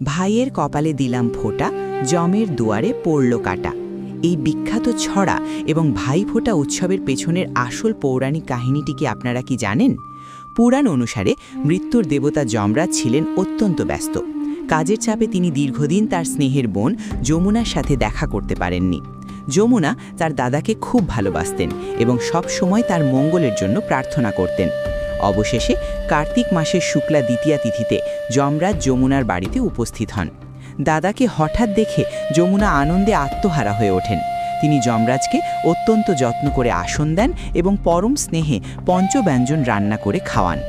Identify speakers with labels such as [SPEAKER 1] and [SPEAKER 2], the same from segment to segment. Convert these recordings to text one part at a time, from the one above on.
[SPEAKER 1] ভাইয়ের কপালে দিলাম ফোঁটা, যমের দুয়ারে পড়ল কাটা। এই বিখ্যাত ছড়া এবং ভাইফোঁটা উৎসবের পেছনের আসল পৌরাণিক কাহিনীটি কি আপনারা কি জানেন? পুরাণ অনুসারে মৃত্যুর দেবতা যমরাজ ছিলেন অত্যন্ত ব্যস্ত। কাজের চাপে তিনি দীর্ঘদিন তার স্নেহের বোন যমুনার সাথে দেখা করতে পারেননি। যমুনা তার দাদাকে খুব ভালোবাসতেন এবং সব সময় তার মঙ্গলের জন্য প্রার্থনা করতেন। অবশেষে কার্তিক মাসের শুক্লা দ্বিতীয়া তিথিতে যমরাজ যমুনার বাড়িতে উপস্থিত হন। দাদাকে হঠাৎ দেখে যমুনা আনন্দে আত্মহারা হয়ে ওঠেন। তিনি যমরাজকে অত্যন্ত যত্ন করে আসন দেন এবং পরম স্নেহে পঞ্চব্যঞ্জন রান্না করে খাওয়ান।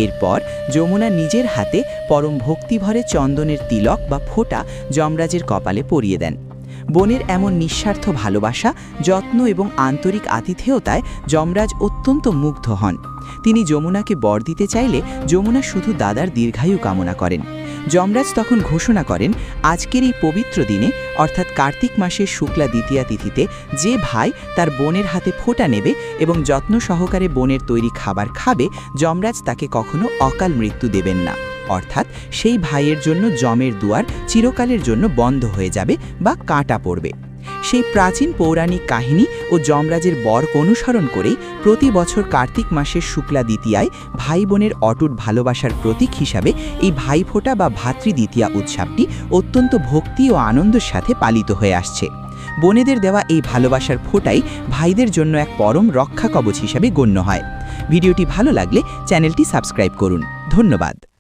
[SPEAKER 1] এরপর যমুনা নিজের হাতে পরম ভক্তিভরে চন্দনের তিলক বা ফোঁটা যমরাজের কপালে পরিয়ে দেন। বোনের এমন নিঃস্বার্থ ভালোবাসা, যত্ন এবং আন্তরিক আতিথেয়তায় যমরাজ অত্যন্ত মুগ্ধ হন। তিনি যমুনাকে বর দিতে চাইলে যমুনা শুধু দাদার দীর্ঘায়ু কামনা করেন। যমরাজ তখন ঘোষণা করেন, আজকের এই পবিত্র দিনে অর্থাৎ কার্তিক মাসের শুক্লা দ্বিতীয়া তিথিতে যে ভাই তার বোনের হাতে ফোঁটা নেবে এবং যত্ন সহকারে বোনের তৈরি খাবার খাবে, যমরাজ তাকে কখনো অকাল মৃত্যু দেবেন না। অর্থাৎ সেই ভাইয়ের জন্য যমের দুয়ার চিরকালের জন্য বন্ধ হয়ে যাবে বা কাঁটা পড়বে। সেই প্রাচীন পৌরাণিক কাহিনী ও যমরাজের বরকে অনুসরণ করেই প্রতি বছর কার্তিক মাসের শুক্লা দ্বিতীয়ায় ভাই বোনের অটুট ভালোবাসার প্রতীক হিসাবে এই ভাইফোঁটা বা ভাতৃদ্বিতীয়া উৎসবটি অত্যন্ত ভক্তি ও আনন্দের সাথে পালিত হয়ে আসছে। বোনেদের দেওয়া এই ভালোবাসার ফোঁটাই ভাইদের জন্য এক পরম রক্ষা কবচ হিসাবে গণ্য হয়। ভিডিওটি ভালো লাগলে চ্যানেলটি সাবস্ক্রাইব করুন। ধন্যবাদ।